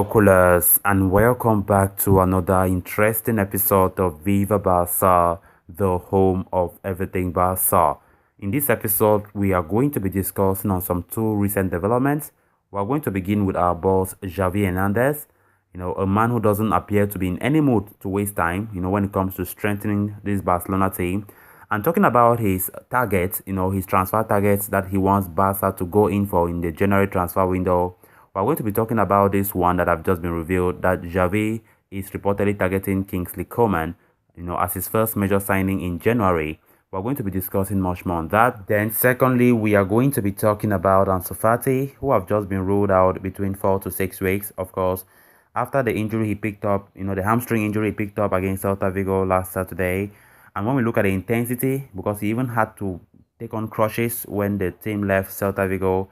Hello, coolers, and welcome back to another interesting episode of Viva Barca, the home of everything Barca. In this episode, we are going to be discussing on some two recent developments. We are going to begin with our boss, Xavi Hernandez, a man who doesn't appear to be in any mood to waste time, when it comes to strengthening this Barcelona team. And talking about his targets, his transfer targets that he wants Barca to go in for in the January transfer window. We're going to be talking about this one that I've just been revealed that Xavi is reportedly targeting Kingsley Coman, as his first major signing in January. We're going to be discussing much more on that. Then secondly, we are going to be talking about Ansu Fati, who have just been ruled out between 4 to 6 weeks, of course, after the injury he picked up, the hamstring injury he picked up against Celta Vigo last Saturday. And when we look at the intensity, because he even had to take on crutches when the team left Celta Vigo,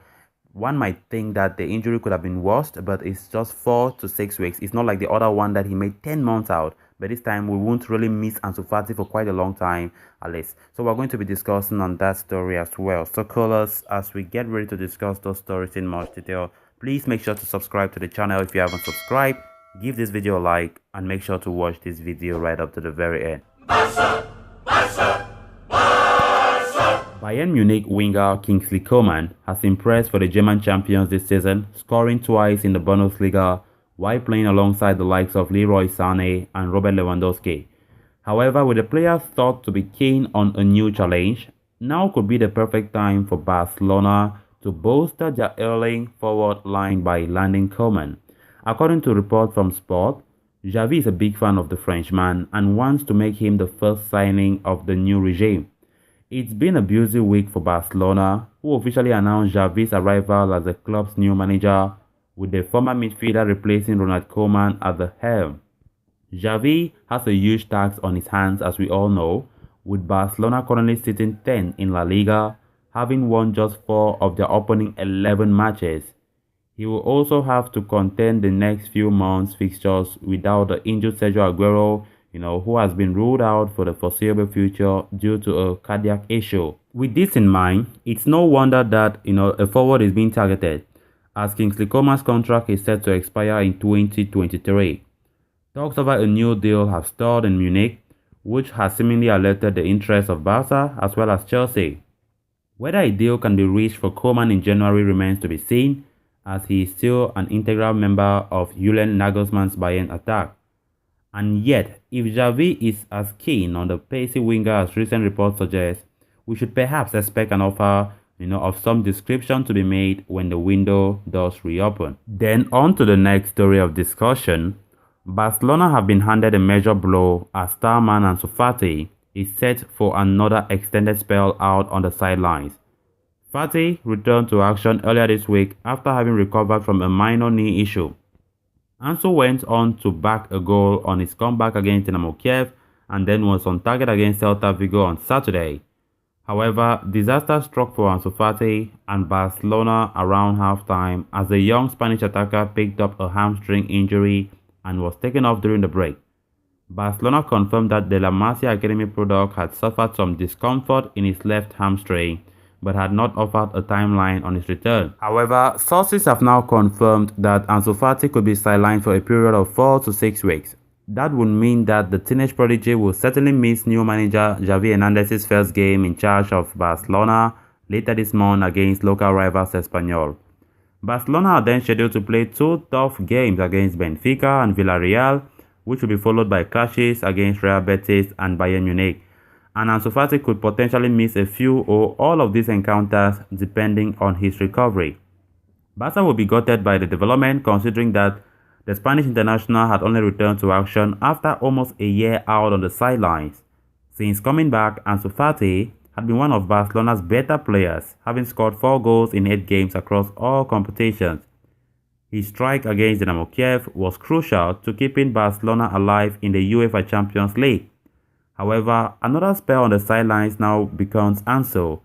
one might think that the injury could have been worse, but it's just 4 to 6 weeks. It's not like the other one that he made 10 months out. But this time, we won't really miss Ansu Fati for quite a long time, at least. So we're going to be discussing on that story as well. So callers, as we get ready to discuss those stories in much detail, please make sure to subscribe to the channel if you haven't subscribed. Give this video a like and make sure to watch this video right up to the very end. Barca! Barca! Bayern Munich winger Kingsley Coman has impressed for the German champions this season, scoring twice in the Bundesliga while playing alongside the likes of Leroy Sané and Robert Lewandowski. However, with the player thought to be keen on a new challenge, now could be the perfect time for Barcelona to bolster their ailing forward line by landing Coman. According to reports from Sport, Xavi is a big fan of the Frenchman and wants to make him the first signing of the new regime. It's been a busy week for Barcelona, who officially announced Xavi's arrival as the club's new manager, with the former midfielder replacing Ronald Koeman at the helm. Xavi has a huge task on his hands, as we all know, with Barcelona currently sitting 10th in La Liga, having won just 4 of their opening 11 matches. He will also have to contend the next few months' fixtures without the injured Sergio Aguero, who has been ruled out for the foreseeable future due to a cardiac issue. With this in mind, it's no wonder that, a forward is being targeted, as Kingsley Coman's contract is set to expire in 2023. Talks about a new deal have stalled in Munich, which has seemingly alerted the interest of Barca as well as Chelsea. Whether a deal can be reached for Coman in January remains to be seen, as he is still an integral member of Julian Nagelsmann's Bayern attack. And yet, if Xavi is as keen on the pacey winger as recent reports suggest, we should perhaps expect an offer, of some description to be made when the window does reopen. Then on to the next story of discussion. Barcelona have been handed a major blow as star man Ansu Fati is set for another extended spell out on the sidelines. Fati returned to action earlier this week after having recovered from a minor knee issue. Ansu went on to back a goal on his comeback against Dynamo Kiev and then was on target against Celta Vigo on Saturday. However, disaster struck for Ansu Fati and Barcelona around halftime as the young Spanish attacker picked up a hamstring injury and was taken off during the break. Barcelona confirmed that the La Masia Academy product had suffered some discomfort in his left hamstring, but had not offered a timeline on his return. However, sources have now confirmed that Ansu Fati could be sidelined for a period of 4 to 6 weeks. That would mean that the teenage prodigy will certainly miss new manager Xavi Hernandez's first game in charge of Barcelona later this month against local rivals Espanyol. Barcelona are then scheduled to play 2 tough games against Benfica and Villarreal, which will be followed by clashes against Real Betis and Bayern Munich. And Ansu Fati could potentially miss a few or all of these encounters depending on his recovery. Barca will be gutted by the development, considering that the Spanish international had only returned to action after almost a year out on the sidelines. Since coming back, Ansu Fati had been one of Barcelona's better players, having scored 4 goals in 8 games across all competitions. His strike against Dynamo Kiev was crucial to keeping Barcelona alive in the UEFA Champions League. However, another spell on the sidelines now becomes Ansu.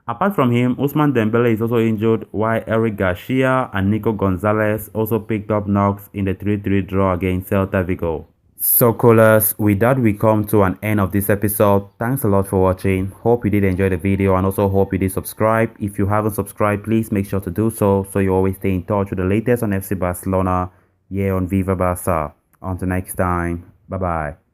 Apart from him, Ousmane Dembele is also injured, while Eric Garcia and Nico Gonzalez also picked up knocks in the 3-3 draw against Celta Vigo. So callers, with that we come to an end of this episode. Thanks a lot for watching. Hope you did enjoy the video and also hope you did subscribe. If you haven't subscribed, please make sure to do so you always stay in touch with the latest on FC Barcelona. here on Viva Barca. Until next time, bye bye.